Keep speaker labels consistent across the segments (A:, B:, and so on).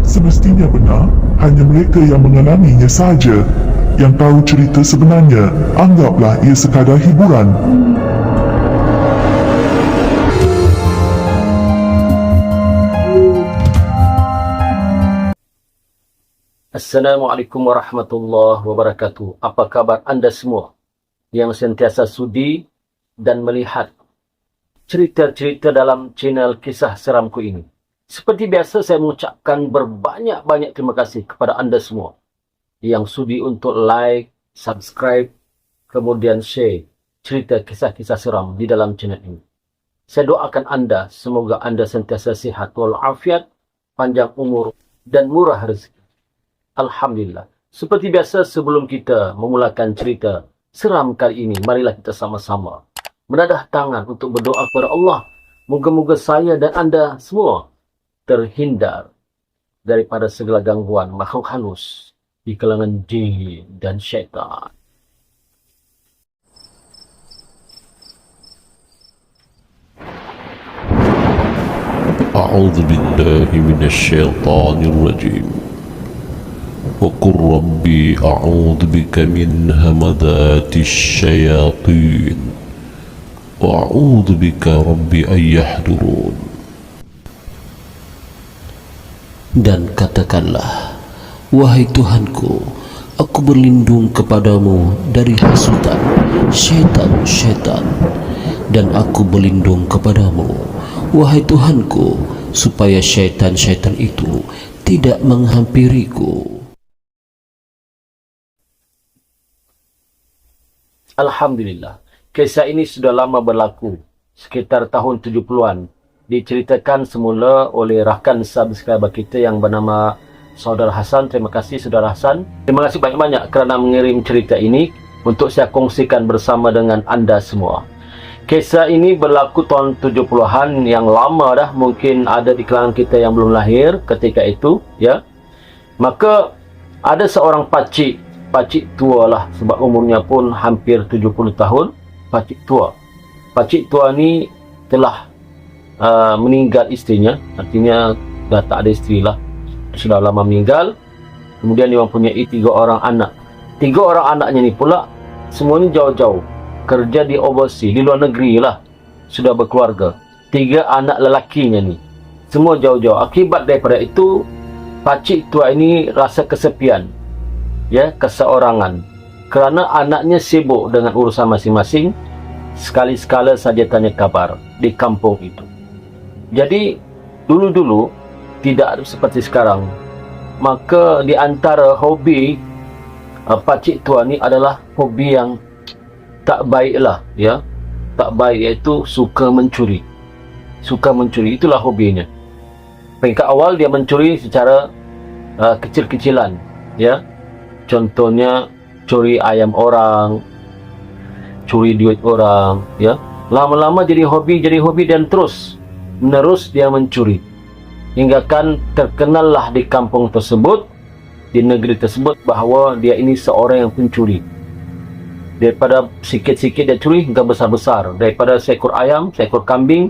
A: Semestinya benar, hanya mereka yang mengalaminya sahaja yang tahu cerita sebenarnya. Anggaplah ia sekadar hiburan.
B: Assalamualaikum warahmatullahi wabarakatuh. Apa kabar anda semua yang sentiasa sudi dan melihat cerita-cerita dalam channel Kisah Seramku ini? Seperti biasa, saya mengucapkan berbanyak-banyak terima kasih kepada anda semua yang sudi untuk like, subscribe, kemudian share cerita kisah-kisah seram di dalam channel ini. Saya doakan anda, semoga anda sentiasa sihat walafiat, panjang umur dan murah rezeki. Alhamdulillah. Seperti biasa, sebelum kita memulakan cerita seram kali ini, marilah kita sama-sama menadah tangan untuk berdoa kepada Allah. Moga-moga saya dan anda semua terhindar daripada segala gangguan makhluk halus di kalangan jin dan syaitan.
C: أعوذ بالله من الشيطان الرجيم وقل ربي أعوذ بك من همذات الشياطين وأعوذ بك ربي أن يحضرون. Dan katakanlah, wahai Tuhanku, aku berlindung kepadamu dari hasutan syaitan-syaitan, dan aku berlindung kepadamu, wahai Tuhanku, supaya syaitan-syaitan itu tidak menghampiriku.
B: Alhamdulillah, kisah ini sudah lama berlaku, sekitar tahun 70-an. Diceritakan semula oleh rakan subscriber kita yang bernama Saudara Hasan. Terima kasih Saudara Hasan. Terima kasih banyak-banyak kerana mengirim cerita ini untuk saya kongsikan bersama dengan anda semua. Kisah ini berlaku tahun 70-an yang lama dah. Mungkin ada di kalangan kita yang belum lahir ketika itu, ya. Maka ada seorang pakcik tua lah, sebab umurnya pun hampir 70 tahun. Pakcik tua ni telah meninggal isterinya, artinya dah tak ada isteri lah, sudah lama meninggal. Kemudian dia mempunyai 3 orang anak. 3 orang anaknya ni pula semuanya jauh-jauh kerja di overseas, di luar negeri lah, sudah berkeluarga. 3 anak lelakinya ni semua jauh-jauh. Akibat daripada itu, pakcik tua ini rasa kesepian, ya, keseorangan, kerana anaknya sibuk dengan urusan masing-masing. Sekali-sekala saja tanya kabar di kampung itu. Jadi dulu-dulu tidak seperti sekarang. Maka di antara hobi pakcik tua ni adalah hobi yang tak baiklah, ya. Tak baik, iaitu suka mencuri. Suka mencuri, itulah hobinya. Peringkat awal dia mencuri secara kecil-kecilan, ya. Contohnya curi ayam orang, curi duit orang, ya. Lama-lama jadi hobi dan terus menerus dia mencuri, hingga kan terkenallah di kampung tersebut, di negeri tersebut, bahawa dia ini seorang yang pencuri. Daripada sikit-sikit dia curi hingga besar-besar, daripada seekor ayam, seekor kambing,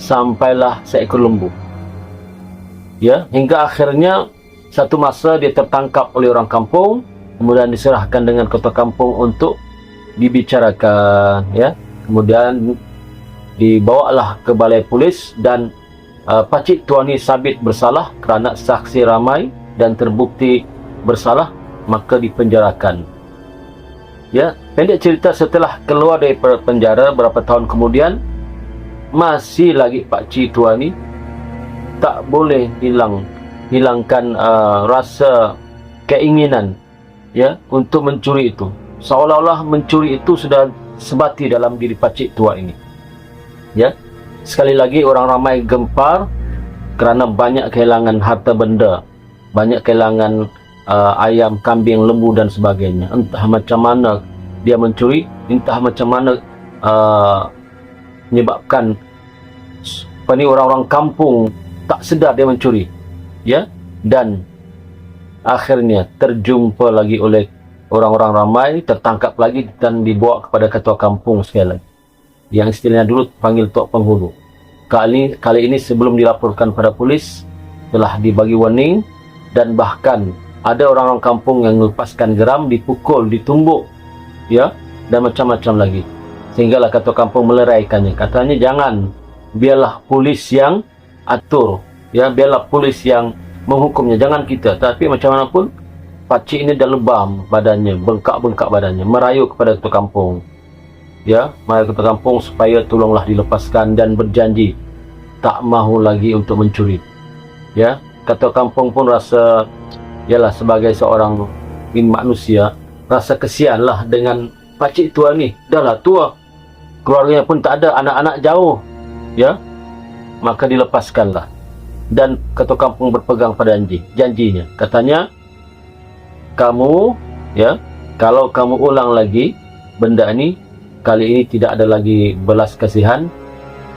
B: sampailah seekor lembu, ya. Hingga akhirnya satu masa dia tertangkap oleh orang kampung, kemudian diserahkan dengan ketua kampung untuk dibicarakan, ya. Kemudian dibawalah ke balai polis, dan pakcik tua ni sabit bersalah kerana saksi ramai dan terbukti bersalah, maka dipenjarakan. Ya, pendek cerita, setelah keluar dari penjara berapa tahun kemudian, masih lagi pakcik tua ni tak boleh hilangkan rasa keinginan, ya, untuk mencuri itu. Seolah-olah mencuri itu sudah sebati dalam diri pakcik tua ini, ya. Sekali lagi orang ramai gempar kerana banyak kehilangan harta benda, banyak kehilangan ayam, kambing, lembu dan sebagainya. Entah macam mana dia mencuri, entah macam mana menyebabkan orang-orang kampung tak sedar dia mencuri, ya, dan akhirnya terjumpa lagi oleh orang-orang ramai, tertangkap lagi dan dibawa kepada ketua kampung sekali lagi, yang istilahnya dulu panggil Tok Penghulu. Kali ini sebelum dilaporkan pada polis telah dibagi warning, dan bahkan ada orang-orang kampung yang melepaskan geram, dipukul, ditumbuk, ya, dan macam-macam lagi, sehinggalah ketua kampung meleraikannya. Katanya jangan, biarlah polis yang atur, ya, biarlah polis yang menghukumnya, jangan kita. Tapi macam mana pun pakcik ini dah lebam badannya, bengkak-bengkak badannya, merayu kepada ketua kampung, ya, merayu ketua kampung supaya tolonglah dilepaskan, dan berjanji tak mahu lagi untuk mencuri, ya. Ketua kampung pun rasa, yalah, sebagai seorang manusia, rasa kesianlah dengan pakcik tua ni, dah lah tua, keluarganya pun tak ada, anak-anak jauh, ya, maka dilepaskanlah. Dan ketua kampung berpegang pada janjinya. Katanya, kamu, ya, kalau kamu ulang lagi benda ini, kali ini tidak ada lagi belas kasihan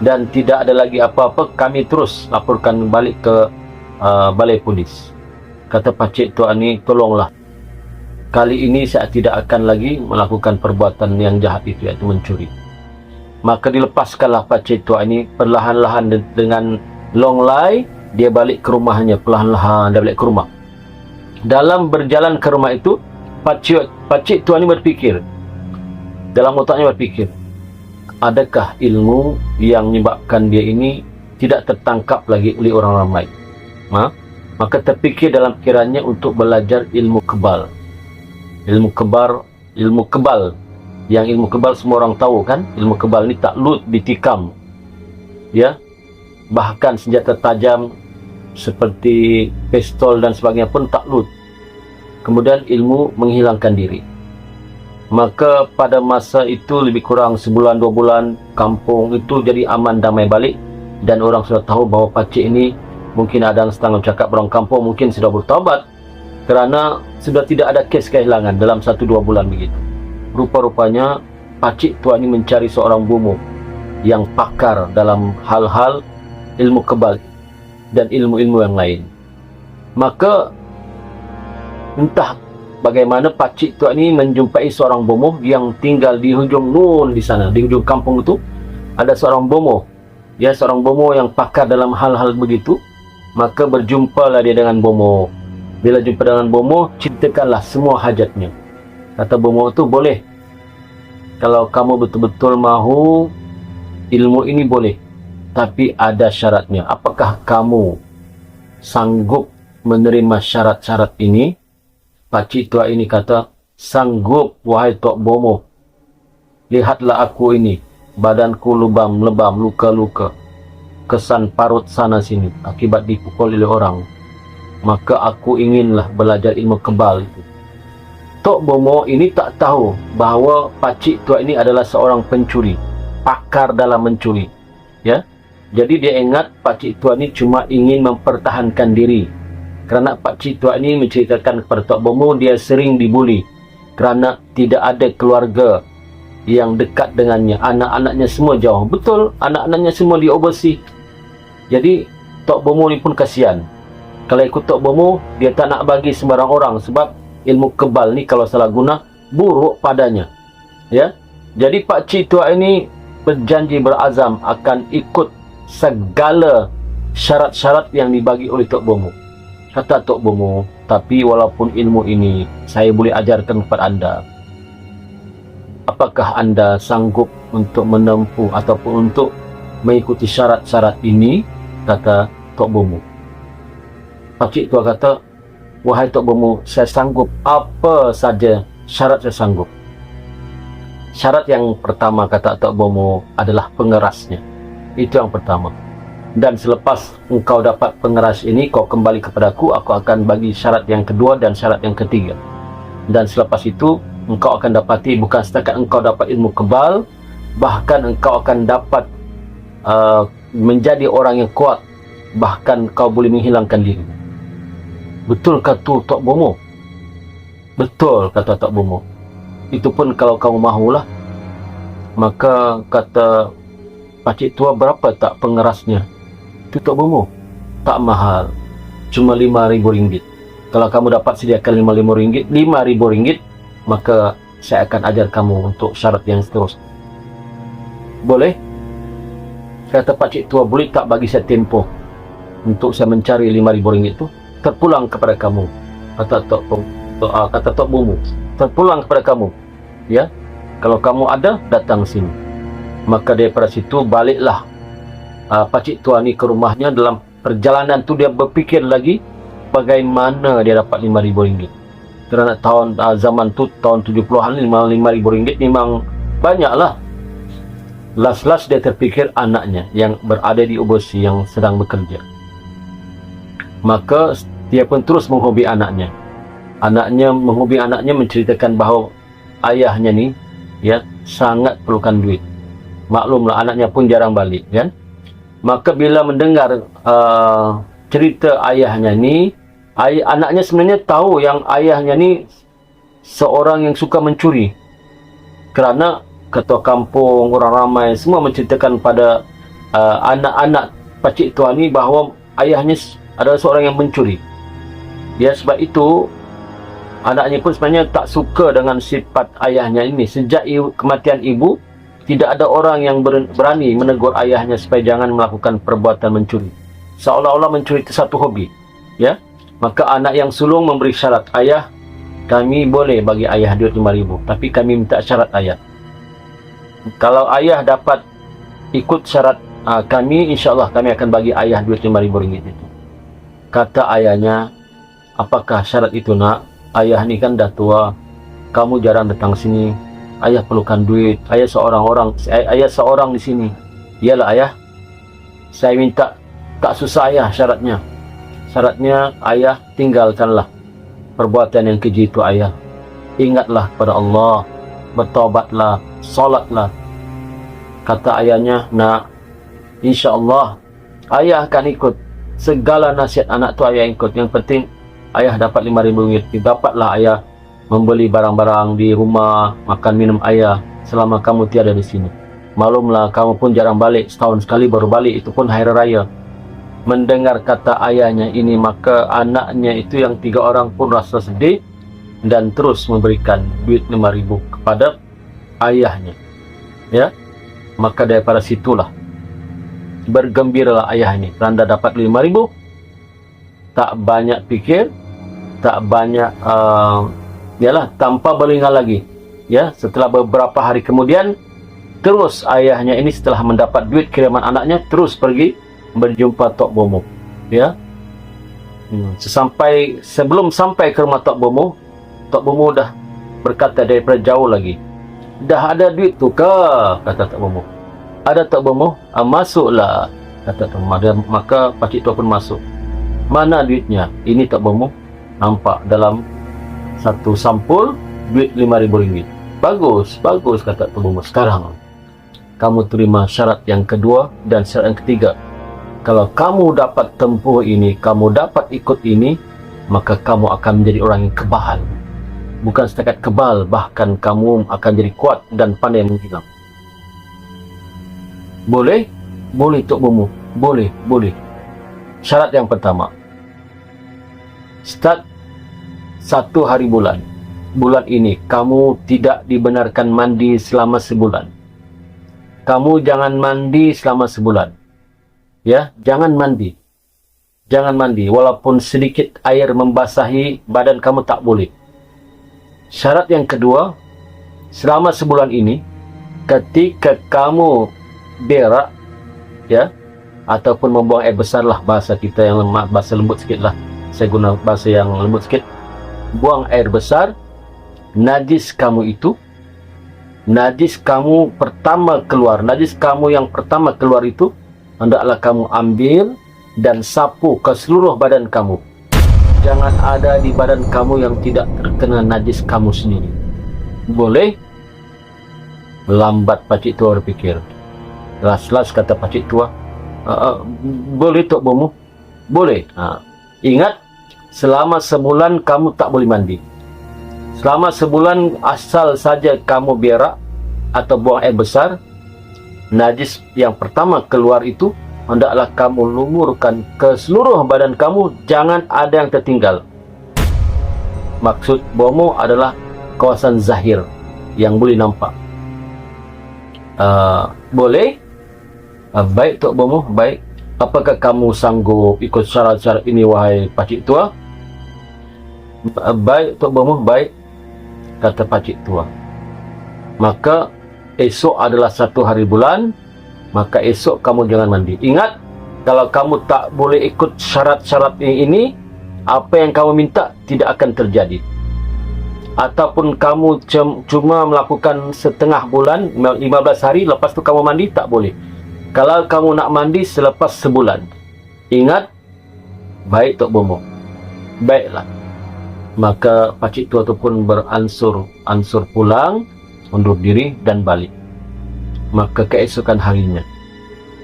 B: dan tidak ada lagi apa-apa, kami terus laporkan balik ke balai polis. Kata pakcik tua ni, tolonglah, kali ini saya tidak akan lagi melakukan perbuatan yang jahat itu, iaitu mencuri. Maka dilepaskanlah pakcik tua ini perlahan-lahan dengan longlai. Dia balik ke rumahnya, perlahan-lahan dia balik ke rumah. Dalam berjalan ke rumah itu, pakcik tua ini berfikir, dalam otaknya berfikir, adakah ilmu yang menyebabkan dia ini tidak tertangkap lagi oleh orang ramai? Maka terfikir dalam pikirannya untuk belajar ilmu kebal. Ilmu kebal. Yang ilmu kebal semua orang tahu kan? Ilmu kebal ni takluk, ditikam, ya. Bahkan senjata tajam seperti pistol dan sebagainya pun takluk. Kemudian ilmu menghilangkan diri. Maka pada masa itu lebih kurang sebulan 2 bulan, kampung itu jadi aman damai balik, dan orang sudah tahu bahawa pakcik ini, mungkin ada yang setengah cakap orang kampung mungkin sudah bertaubat, kerana sudah tidak ada kes kehilangan dalam 1-2 bulan begitu. Rupa-rupanya pakcik tua ini mencari seorang bomoh yang pakar dalam hal-hal ilmu kebal dan ilmu-ilmu yang lain. Maka entah bagaimana pakcik tua ini menjumpai seorang bomoh yang tinggal di hujung nun di sana, di hujung kampung itu ada seorang bomoh, ya, seorang bomoh yang pakar dalam hal-hal begitu. Maka berjumpalah dia dengan bomoh. Bila jumpa dengan bomoh, ceritakanlah semua hajatnya. Kata bomoh itu, boleh, kalau kamu betul-betul mahu ilmu ini boleh, tapi ada syaratnya. Apakah kamu sanggup menerima syarat-syarat ini? Pakcik tua ini kata, sanggup wahai Tok Bomoh. Lihatlah aku ini, badanku lebam-lebam, luka-luka, kesan parut sana sini akibat dipukul oleh orang. Maka aku inginlah belajar ilmu kebal itu. Tok Bomoh ini tak tahu bahawa pakcik tua ini adalah seorang pencuri, pakar dalam mencuri, ya. Jadi dia ingat pakcik tua ini cuma ingin mempertahankan diri, kerana pakcik tua ini menceritakan kepada Tok Bomoh dia sering dibuli kerana tidak ada keluarga yang dekat dengannya, anak-anaknya semua jauh. Betul, anak-anaknya semua di overseas. Jadi Tok Bomoh ni pun kasihan. Kalau ikut Tok Bomoh, dia tak nak bagi sembarang orang, sebab ilmu kebal ni kalau salah guna buruk padanya, ya. Jadi pakcik tua ini berjanji, berazam akan ikut segala syarat-syarat yang dibagi oleh Tok Bomoh. Kata Tok Bomoh, tapi walaupun ilmu ini saya boleh ajarkan kepada anda, apakah anda sanggup untuk menempuh ataupun untuk mengikuti syarat-syarat ini? Kata Tok Bomoh. Pakcik tua kata, wahai Tok Bomoh, saya sanggup, apa saja syarat saya sanggup. Syarat yang pertama, kata Tok Bomoh, adalah pengerasnya. Itu yang pertama. Dan selepas engkau dapat pengeras ini, kau kembali kepadaku, aku akan bagi syarat yang kedua dan syarat yang ketiga. Dan selepas itu, engkau akan dapati bukan setakat engkau dapat ilmu kebal, bahkan engkau akan dapat menjadi orang yang kuat, bahkan kau boleh menghilangkan diri. Betul kata Tok Bomoh? Betul, kata Tok Bomoh. Itu pun kalau kamu mahulah. Maka kata pakcik tua, berapa tak pengerasnya? Itu Tok Bomo. Tak mahal. Cuma RM5.000. Kalau kamu dapat sediakan RM5.000, maka saya akan ajar kamu untuk syarat yang seterusnya. Boleh? Kata pakcik tua, boleh tak bagi saya tempoh untuk saya mencari RM5.000 itu? Terpulang kepada kamu. Kata Tok Bomo. Terpulang kepada kamu. Ya? Kalau kamu ada, datang sini. Maka daripada situ baliklah pakcik tua ni ke rumahnya. Dalam perjalanan tu dia berfikir lagi bagaimana dia dapat RM5.000. Kerana zaman tu tahun 70-an, RM5.000 memang banyaklah. Last dia terfikir anaknya yang berada di overseas yang sedang bekerja. Maka dia pun terus menghobi anaknya. Menghobi anaknya, menceritakan bahawa ayahnya ni ya sangat perlukan duit. Maklumlah anaknya pun jarang balik kan. Maka bila mendengar cerita ayahnya ni, anaknya sebenarnya tahu yang ayahnya ni seorang yang suka mencuri. Kerana ketua kampung, orang ramai semua menceritakan pada anak-anak pakcik tua ni bahawa ayahnya adalah seorang yang mencuri. Ya, sebab itu anaknya pun sebenarnya tak suka dengan sifat ayahnya ini. Sejak kematian ibu, tidak ada orang yang berani menegur ayahnya supaya jangan melakukan perbuatan mencuri. Seolah-olah mencuri itu satu hobi. Ya, maka anak yang sulung memberi syarat, ayah, kami boleh bagi ayah duit RM5.000, tapi kami minta syarat ayah. Kalau ayah dapat ikut syarat kami, insyaAllah kami akan bagi ayah duit RM5.000 itu. Kata ayahnya, apakah syarat itu nak? Ayah ni kan dah tua, kamu jarang datang sini, ayah perlukan duit, ayah seorang di sini. Iyalah ayah, saya minta, tak susah ayah syaratnya. Syaratnya ayah tinggalkanlah perbuatan yang keji itu ayah. Ingatlah kepada Allah, bertaubatlah, solatlah. Kata ayahnya, nak, insyaAllah ayah akan ikut segala nasihat anak tu, ayah ikut. Yang penting ayah dapat RM5.000. Dapatlah ayah membeli barang-barang di rumah, makan minum ayah selama kamu tiada di sini. Maklumlah kamu pun jarang balik, setahun sekali baru balik, itu pun hari raya. Mendengar kata ayahnya ini, maka anaknya itu yang 3 orang pun rasa sedih dan terus memberikan duit RM5.000 kepada ayahnya. Ya, maka daripada situlah bergembiralah ayah ini kerana dapat RM5.000. Tak banyak fikir, tak banyak tanpa beringat lagi. Ya, setelah beberapa hari kemudian, terus ayahnya ini setelah mendapat duit kiriman anaknya, terus pergi berjumpa Tok Bomo. Ya, sebelum sampai ke rumah Tok Bomo dah berkata daripada jauh lagi, dah ada duit tu ke? Kata Tok Bomo. Ada Tok Bomo? Masuklah, kata Tok Bomo. Maka pakcik tua pun masuk. Mana duitnya? Ini Tok Bomo. Nampak dalam satu sampul duit RM5.000. Bagus, kata Tok Bomo. Sekarang kamu terima syarat yang kedua dan syarat yang ketiga. Kalau kamu dapat tempuh ini, kamu dapat ikut ini, maka kamu akan menjadi orang yang kebal. Bukan setakat kebal, bahkan kamu akan jadi kuat dan pandai menghilang. Boleh? Boleh Tok Bomo. Boleh. Syarat yang pertama, start 1 hari bulan. Bulan ini kamu tidak dibenarkan mandi selama sebulan. Kamu jangan mandi selama sebulan. Ya, jangan mandi. Walaupun sedikit air membasahi badan kamu tak boleh. Syarat yang kedua, selama sebulan ini, ketika kamu berak, ya, ataupun membuang air besar lah, bahasa kita yang lemah, bahasa lembut sikit lah. Saya guna bahasa yang lembut sikit. Buang air besar, najis kamu itu, najis kamu yang pertama keluar itu, hendaklah kamu ambil dan sapu ke seluruh badan kamu. Jangan ada di badan kamu yang tidak terkena najis kamu sendiri. Boleh? Lambat pakcik tua berfikir. Las kata pakcik tua, boleh Tok Bomo? Boleh. Ingat, selama sebulan kamu tak boleh mandi. Selama sebulan asal saja kamu berak atau buang air besar, najis yang pertama keluar itu hendaklah kamu lumurkan ke seluruh badan kamu, jangan ada yang tertinggal. Maksud bomo adalah kawasan zahir yang boleh nampak. Boleh? Baik Tok Bomo, baik. Apakah kamu sanggup ikut syarat-syarat ini wahai Pakcik Tua? Baik Tok Bomo, baik, kata Pakcik Tua. Maka esok adalah 1 hari bulan, maka esok kamu jangan mandi. Ingat, kalau kamu tak boleh ikut syarat-syarat ini, apa yang kamu minta tidak akan terjadi. Ataupun kamu cuma melakukan setengah bulan, 15 hari, lepas tu kamu mandi, tak boleh. Kalau kamu nak mandi selepas sebulan, ingat, baik Tok Bomo, baiklah. Maka Pakcik Tua itu pun beransur pulang, undur diri dan balik. Maka keesokan harinya,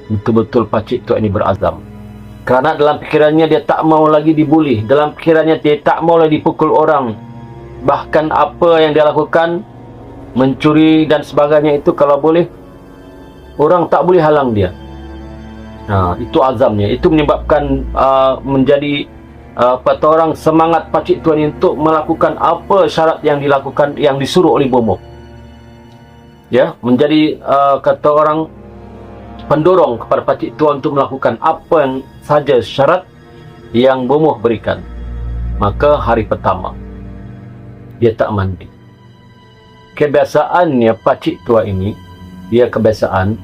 B: betul-betul Pakcik Tua ini berazam. Kerana dalam pikirannya dia tak mau lagi dibuli, dalam pikirannya dia tak mau lagi dipukul orang. Bahkan apa yang dia lakukan, mencuri dan sebagainya itu, kalau boleh, orang tak boleh halang dia. Itu azamnya. Itu menyebabkan menjadi kata orang semangat Pakcik Tua ini untuk melakukan apa syarat yang dilakukan, yang disuruh oleh Bomo. Ya, menjadi kata orang pendorong kepada Pakcik Tua untuk melakukan apa yang saja syarat yang Bomo berikan. Maka hari pertama dia tak mandi. Kebiasaannya Pakcik Tua ini, dia kebiasaan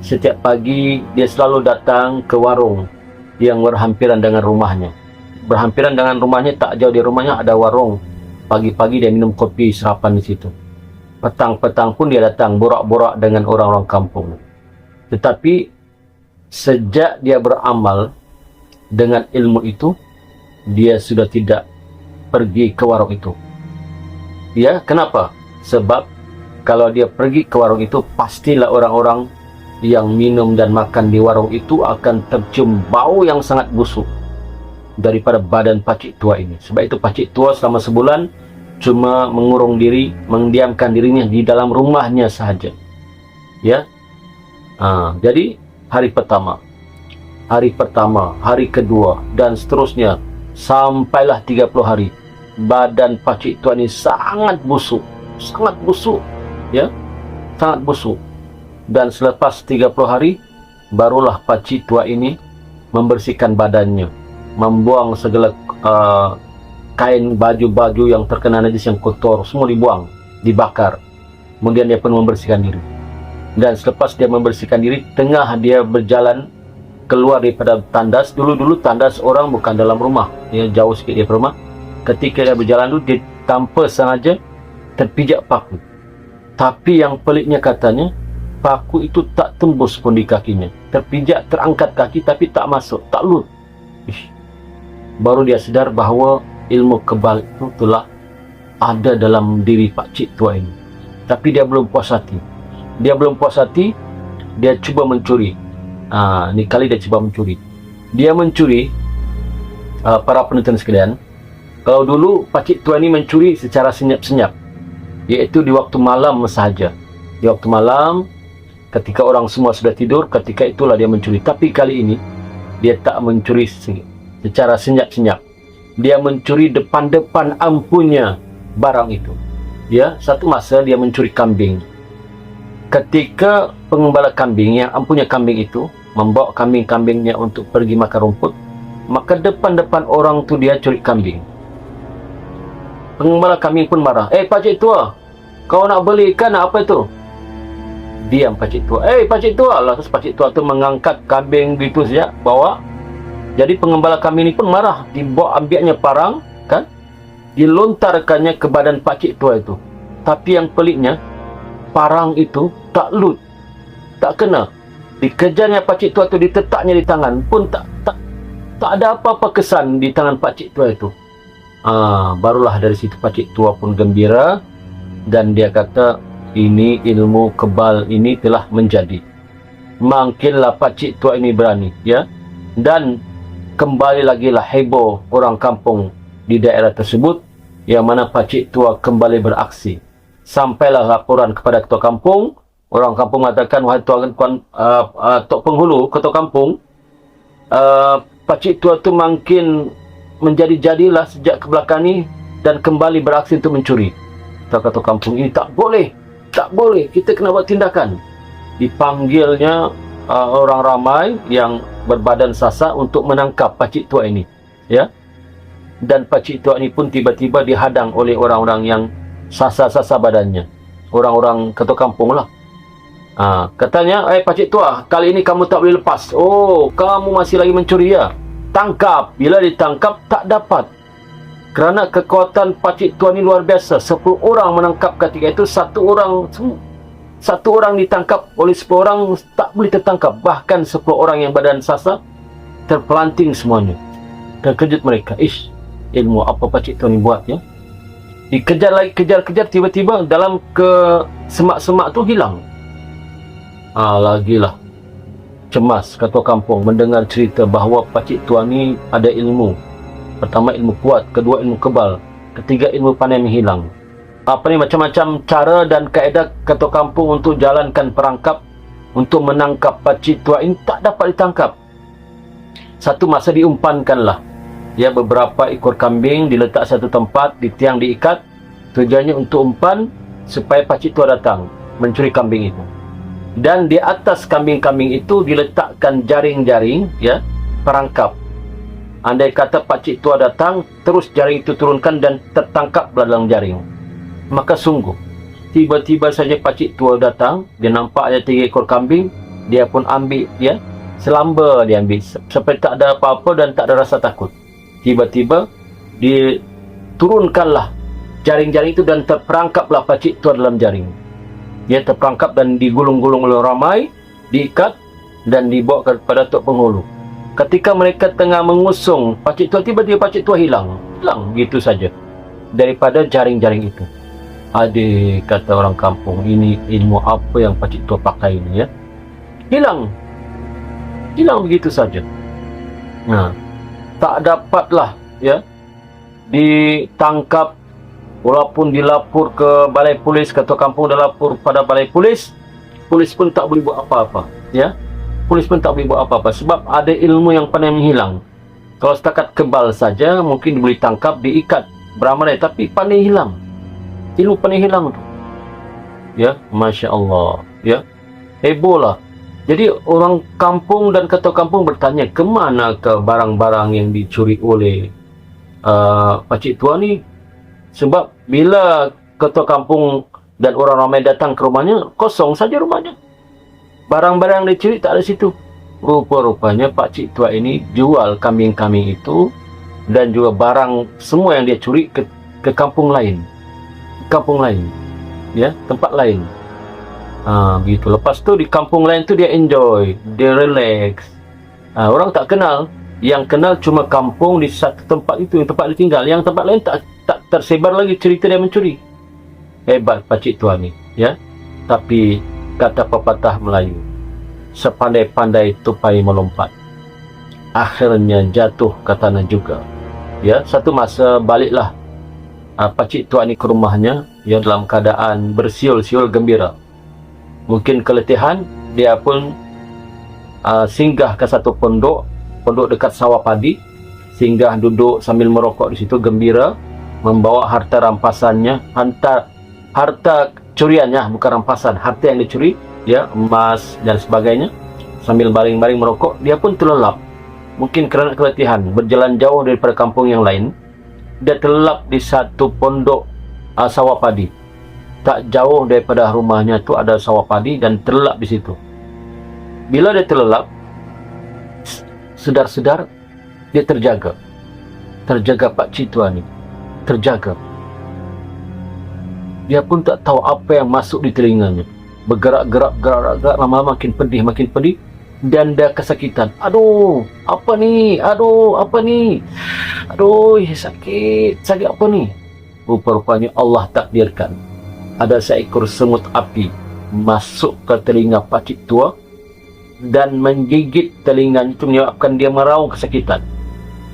B: setiap pagi dia selalu datang ke warung yang berhampiran dengan rumahnya. Berhampiran dengan rumahnya, tak jauh dari rumahnya ada warung. Pagi-pagi dia minum kopi sarapan di situ. Petang-petang pun dia datang borak-borak dengan orang-orang kampung. Tetapi sejak dia beramal dengan ilmu itu, dia sudah tidak pergi ke warung itu. Ya, kenapa? Sebab kalau dia pergi ke warung itu, pastilah orang-orang yang minum dan makan di warung itu akan tercium bau yang sangat busuk daripada badan Pakcik Tua ini. Sebab itu Pakcik Tua selama sebulan cuma mengurung diri, mendiamkan dirinya di dalam rumahnya sahaja. Ya. Jadi hari pertama, hari kedua dan seterusnya sampailah 30 hari, badan Pakcik Tua ini sangat busuk, ya, sangat busuk. Dan selepas 30 hari barulah Pakcik Tua ini membersihkan badannya, membuang segala kain, baju-baju yang terkena najis, yang kotor, semua dibuang, dibakar. Kemudian dia pun membersihkan diri. Dan selepas dia membersihkan diri, tengah dia berjalan keluar daripada tandas. Dulu tandas orang bukan dalam rumah, dia jauh sikit dari rumah. Ketika dia berjalan dulu, dia tanpa sengaja terpijak paku. Tapi yang peliknya katanya, paku itu tak tembus pun di kakinya. Terpijak, terangkat kaki tapi tak masuk, tak lut. Baru dia sedar bahawa ilmu kebal itu telah ada dalam diri Pakcik Tua ini. Tapi dia belum puas hati. Dia cuba mencuri. Ni kali dia cuba mencuri. Dia mencuri, para penonton sekalian. Kalau dulu Pakcik Tua ini mencuri secara senyap-senyap, iaitu di waktu malam sahaja. Di waktu malam, ketika orang semua sudah tidur, ketika itulah dia mencuri. Tapi kali ini dia tak mencuri secara senyap-senyap. Dia mencuri depan-depan ampunya barang itu. Ya, satu masa dia mencuri kambing. Ketika pengembala kambing yang ampunya kambing itu membawa kambing-kambingnya untuk pergi makan rumput, maka depan-depan orang tu dia curi kambing. Pengembala kambing pun marah. Pakcik Tua, kau nak belikan apa itu? Diam Pakcik Tua. Pakcik Tua. Lalu Pakcik Tua tu mengangkat kambing gitu saja, bawa. Jadi pengembala kambing ini pun marah. Dibawa, ambilnya parang, kan? Dilontarkannya ke badan Pakcik Tua itu. Tapi yang peliknya, parang itu tak lut, tak kena. Dikejarnya Pakcik Tua itu, ditetaknya di tangan pun tak ada apa-apa kesan di tangan Pakcik Tua itu. Barulah dari situ Pakcik Tua pun gembira dan dia kata, ini ilmu kebal ini telah menjadi. Makinlah Pakcik Tua ini berani, ya. Dan kembali lagi lah heboh orang kampung di daerah tersebut yang mana pakcik tua kembali beraksi. Sampailah laporan kepada ketua kampung. Orang kampung mengatakan, wahai tuan tok penghulu ketua kampung, pakcik tua tu makin menjadi-jadilah sejak ke belakang ni dan kembali beraksi untuk mencuri. Ketua kampung, ini tak boleh, kita kena buat tindakan. Dipanggilnya orang ramai yang berbadan sasa untuk menangkap pakcik tua ini, ya. Dan pakcik tua ini pun tiba-tiba dihadang oleh orang-orang yang sasa-sasa badannya, orang-orang ketua kampung lah. Katanya, pakcik tua, kali ini kamu tak boleh lepas. Oh, kamu masih lagi mencuri ya? Tangkap. Bila ditangkap, tak dapat. Kerana kekuatan pakcik tua ni luar biasa. 10 orang menangkap ketika itu, satu orang ditangkap oleh 10 orang tak boleh tertangkap. Bahkan 10 orang yang badan sasa terpelanting semuanya. Terkejut mereka. Ilmu apa pakcik tua ni buat ya? Dikejar lagi, kejar-kejar, tiba-tiba dalam ke semak-semak tu hilang. Lagilah cemas ketua kampung mendengar cerita bahawa pakcik tua ni ada ilmu. Pertama ilmu kuat, kedua ilmu kebal, ketiga ilmu pandai menghilang. Macam-macam cara dan kaedah ketua kampung untuk jalankan perangkap untuk menangkap pakcik tua ini tak dapat ditangkap. Satu masa diumpankanlah ya beberapa ekor kambing diletak satu tempat, di tiang diikat, tujuannya untuk umpan supaya pakcik tua datang mencuri kambing itu. Dan di atas kambing-kambing itu diletakkan jaring-jaring ya perangkap. Andai kata pakcik tua datang, terus jaring itu turunkan dan tertangkap dalam jaring. Maka sungguh tiba-tiba saja pakcik tua datang, dia nampak ada 3 ekor kambing, dia pun ambil ya, selamba dia ambil sampai tak ada apa-apa dan tak ada rasa takut. Tiba-tiba diturunkanlah jaring-jaring itu dan terperangkaplah pakcik tua dalam jaring. Dia terperangkap dan digulung-gulung oleh ramai, diikat dan dibawa kepada tok penghulu. Ketika mereka tengah mengusung pakcik tua, tiba-tiba pakcik tua hilang begitu saja daripada jaring-jaring itu. Adik, kata orang kampung, ini ilmu apa yang pakcik tua pakai ini ya? Hilang begitu saja. Tak dapatlah ya ditangkap. Walaupun dilapor ke balai polis, ketua kampung dah lapor pada balai polis, polis pun tak boleh buat apa-apa ya. Polis pun tak boleh buat apa-apa sebab ada ilmu yang pandai menghilang. Kalau setakat kebal saja mungkin boleh tangkap, diikat, beramalai, tapi pandai hilang. Ilmu pandai hilang tu ya, Masya Allah ya, heboh lah. Jadi orang kampung dan ketua kampung bertanya, kemana ke barang-barang yang dicuri oleh pakcik tua ni? Sebab bila ketua kampung dan orang ramai datang ke rumahnya, kosong saja rumahnya. Barang-barang yang dicuri tak ada situ. Rupa-rupanya pakcik tua ini jual kambing-kambing itu dan juga barang semua yang dia curi ke kampung lain. Kampung lain. Ya, tempat lain. Begitu. Lepas tu di kampung lain tu dia enjoy, dia relax. Orang tak kenal. Yang kenal cuma kampung di satu tempat itu, yang tempat dia tinggal. Yang tempat lain tak tersebar lagi cerita dia mencuri. Hebat pakcik tua ni ya. Tapi kata pepatah Melayu, sepandai-pandai tupai melompat, akhirnya jatuh ke tanah juga ya. Satu masa baliklah pakcik tua ni ke rumahnya ya dalam keadaan bersiul-siul gembira. Mungkin keletihan, dia pun singgah ke satu pondok dekat sawah padi, singgah duduk sambil merokok di situ gembira, membawa harta rampasannya, harta curiannya, bukan rampasan, harta yang dicuri ya, emas dan sebagainya. Sambil baring-baring merokok, dia pun terlelap. Mungkin kerana keletihan, berjalan jauh daripada kampung yang lain, dia terlelap di satu pondok sawah padi. Tak jauh daripada rumahnya tu ada sawah padi dan terlelap di situ. Bila dia terlelap, sedar-sedar dia terjaga pakcik tua ni, terjaga. Dia pun tak tahu apa yang masuk di telinganya. Bergerak-gerak, lama-lama makin pedih, dan dia kesakitan. Aduh, apa ni? Aduh, sakit apa ni? Rupa-rupanya Allah takdirkan ada seekor semut api masuk ke telinga pakcik tua dan menggigit telinganya, itu menyebabkan dia meraung kesakitan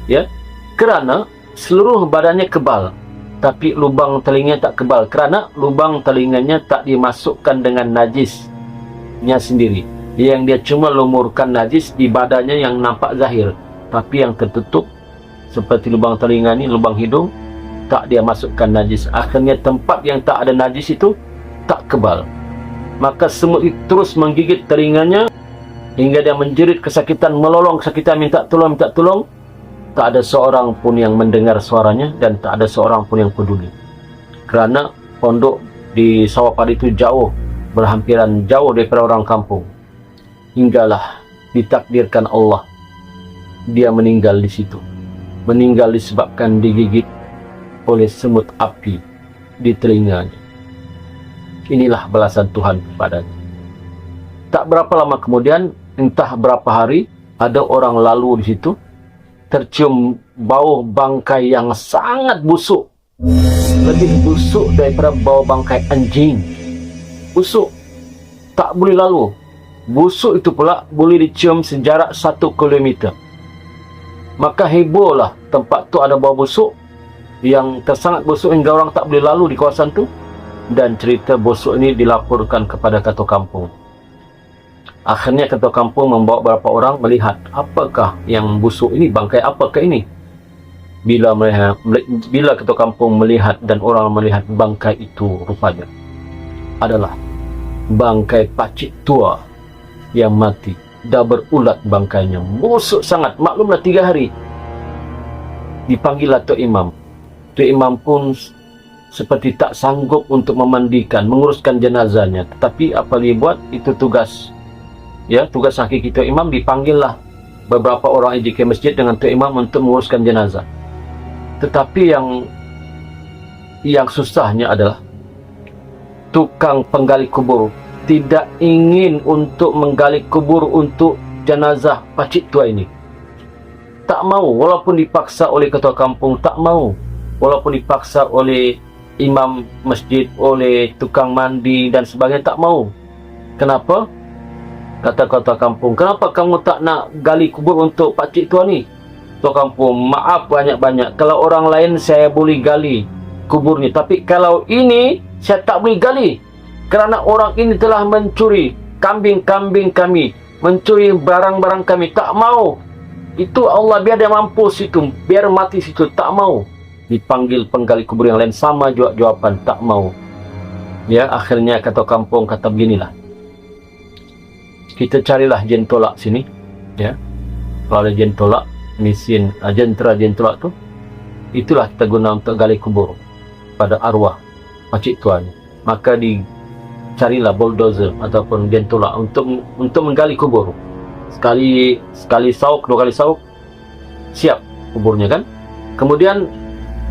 B: ya, kerana seluruh badannya kebal tapi lubang telinganya tak kebal kerana lubang telinganya tak dimasukkan dengan najisnya sendiri. Yang dia cuma lumurkan najis di badannya yang nampak zahir, tapi yang tertutup seperti lubang telinga ni, lubang hidung, tak dia masukkan najis. Akhirnya tempat yang tak ada najis itu tak kebal. Maka semut itu terus menggigit telinganya hingga dia menjerit kesakitan, melolong kesakitan, minta tolong. Tak ada seorang pun yang mendengar suaranya dan tak ada seorang pun yang peduli. Kerana pondok di sawah padi itu jauh, berhampiran jauh daripada orang kampung. Hinggalah ditakdirkan Allah dia meninggal di situ. Meninggal disebabkan digigit oleh semut api di telinganya. Inilah balasan Tuhan kepadanya. Tak berapa lama kemudian, entah berapa hari, ada orang lalu di situ, tercium bau bangkai yang sangat busuk. Lebih busuk daripada bau bangkai anjing. Busuk, tak boleh lalu. Busuk itu pula boleh dicium sejarak 1 kilometer. Maka hebohlah tempat tu ada bau busuk yang tersangat busuk hingga orang tak boleh lalu di kawasan tu. Dan cerita busuk ini dilaporkan kepada ketua kampung. Akhirnya ketua kampung membawa beberapa orang melihat apakah yang busuk ini, bangkai apakah ini. Bila ketua kampung melihat dan orang melihat bangkai itu, rupanya adalah bangkai pakcik tua yang mati. Dah berulat bangkainya, busuk sangat. Maklumlah 3 hari. Dipanggillah Tok Imam. Tok Imam pun seperti tak sanggup untuk memandikan, menguruskan jenazahnya. Tetapi apa dia buat, itu tugas. Ya, tugas hakiki Tok Imam. Dipanggillah beberapa orang ke masjid dengan Tok Imam untuk menguruskan jenazah. Tetapi yang susahnya adalah tukang penggali kubur tidak ingin untuk menggali kubur untuk jenazah pakcik tua ini. Tak mau, walaupun dipaksa oleh ketua kampung, tak mau. Walaupun dipaksa oleh imam masjid, oleh tukang mandi dan sebagainya, tak mau. Kenapa? Kata ketua kampung, kenapa kamu tak nak gali kubur untuk pakcik tua ni? Ketua kampung, maaf banyak-banyak. Kalau orang lain saya boleh gali kuburnya, tapi kalau ini saya tak boleh gali. Kerana orang ini telah mencuri kambing-kambing kami, mencuri barang-barang kami. Tak mau. Itu Allah biar dia mampus situ, biar mati situ. Tak mau. Dipanggil penggali kubur yang lain, sama juga jawapan, tak mau. Ya, akhirnya kata kampung kata beginilah. Kita carilah jentolak sini. Ya. Kalau ada jentolak, mesin jentera tu, itulah kita guna untuk gali kubur pada arwah pakcik tuanya. Maka carilah bulldozer ataupun jentolak untuk menggali kubur. Sekali sauk, 2 kali sauk, siap kuburnya kan. Kemudian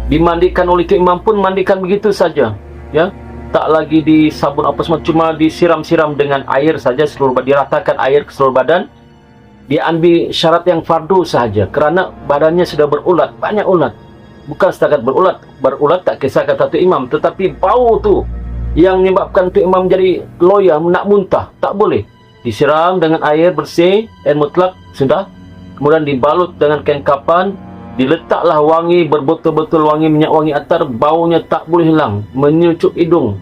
B: dimandikan oleh Tok Imam pun mandikan begitu saja, ya. Tak lagi disabun apa semua, cuma disiram-siram dengan air saja seluruh badan, diratakan air ke seluruh badan. Dia ambil syarat yang fardu sahaja kerana badannya sudah berulat, banyak ulat. Bukan setakat berulat tak kisah kata Tok Imam, tetapi bau tu yang menyebabkan Tok Imam jadi loya, nak muntah. Tak boleh. Disiram dengan air bersih, air mutlak, sudah. Kemudian dibalut dengan kain kapan, diletaklah wangi, berbotol-botol wangi, minyak wangi atar, baunya tak boleh hilang, menyucup hidung.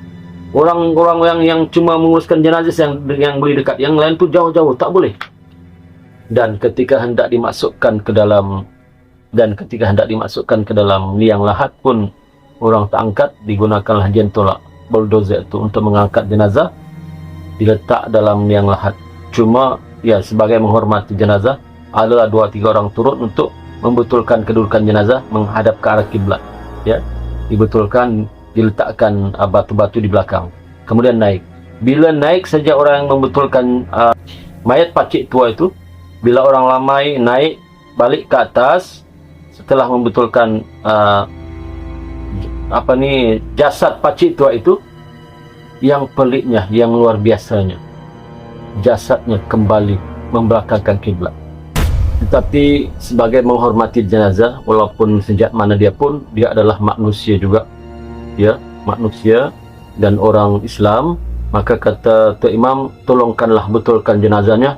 B: Orang-orang yang cuma menguruskan jenazah yang boleh dekat, yang lain tu jauh-jauh, tak boleh. Dan ketika hendak dimasukkan ke dalam liang lahat pun orang tak angkat, digunakanlah jentolak bulldozer itu untuk mengangkat jenazah, diletak dalam liang lahat. Cuma ya sebagai menghormati jenazah, adalah 2-3 orang turun untuk membetulkan kedudukan jenazah menghadap ke arah kiblat. Ya, dibetulkan, diletakkan batu-batu di belakang. Kemudian naik. Bila naik saja orang yang membetulkan mayat pakcik tua itu, bila orang ramai naik balik ke atas setelah membetulkan jasad pakcik tua itu, yang peliknya, yang luar biasanya, jasadnya kembali membelakangkan kiblat. Tetapi sebagai menghormati jenazah, walaupun sejak mana dia pun, dia adalah manusia juga, ya, manusia dan orang Islam. Maka kata Tok Imam, tolongkanlah betulkan jenazahnya,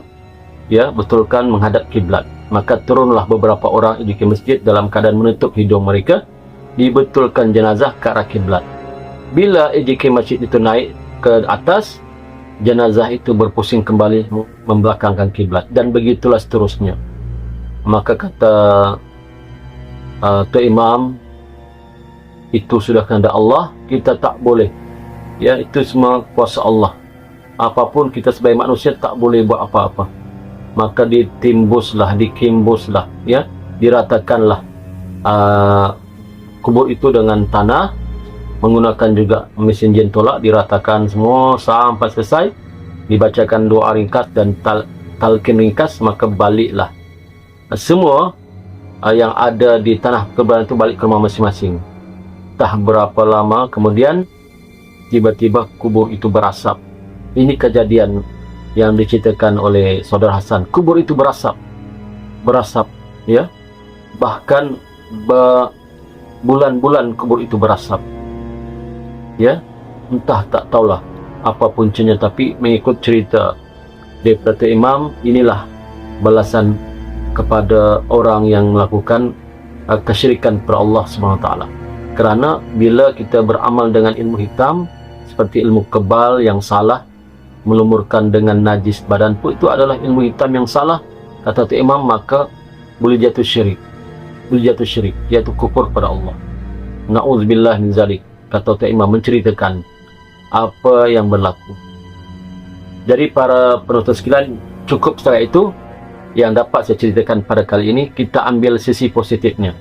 B: ya, betulkan menghadap kiblat. Maka turunlah beberapa orang di masjid dalam keadaan menutup hidung mereka dibetulkan jenazah ke arah kiblat. Bila AJK masjid itu naik ke atas, jenazah itu berpusing kembali membelakangkan kiblat, dan begitulah seterusnya. Maka kata Tuan Imam, itu sudah kehendak Allah, kita tak boleh, ya, itu semua kuasa Allah. Apapun kita sebagai manusia tak boleh buat apa-apa. Maka ditimbuslah, dikimbuslah, ya, diratakanlah kubur itu dengan tanah, menggunakan juga mesin jen tolak, diratakan semua sampai selesai, dibacakan doa ringkas dan talqin ringkas, maka baliklah semua yang ada di tanah kuburan itu balik ke rumah masing-masing. Entah berapa lama kemudian tiba-tiba kubur itu berasap. Ini kejadian yang diceritakan oleh Saudara Hasan. Kubur itu berasap, ya, bahkan bulan-bulan kubur itu berasap, ya, entah tak tahulah apa puncanya, tapi mengikut cerita daripada Imam, inilah balasan kepada orang yang melakukan kesyirikan kepada Allah SWT. Kerana bila kita beramal dengan ilmu hitam seperti ilmu kebal yang salah, melumurkan dengan najis badan pun, itu adalah ilmu hitam yang salah, kata Imam, maka boleh jatuh syirik, iaitu kufur pada Allah. Na'udzubillah min zalik, kata Imam, menceritakan apa yang berlaku. Jadi para penonton sekalian, cukup setakat itu yang dapat saya ceritakan pada kali ini. Kita ambil sisi positifnya,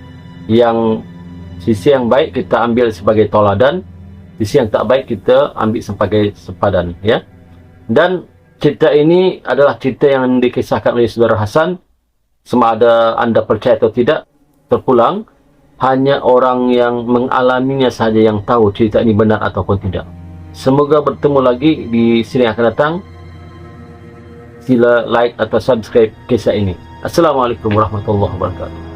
B: sisi yang baik kita ambil sebagai tauladan, sisi yang tak baik kita ambil sebagai sempadan, ya. Dan cerita ini adalah cerita yang dikisahkan oleh Saudara Hasan. Sama ada anda percaya atau tidak, terpulang hanya orang yang mengalaminya sahaja yang tahu cerita ini benar ataupun tidak. Semoga bertemu lagi di sini akan datang. Sila like atau subscribe kisah ini. Assalamualaikum warahmatullahi wabarakatuh.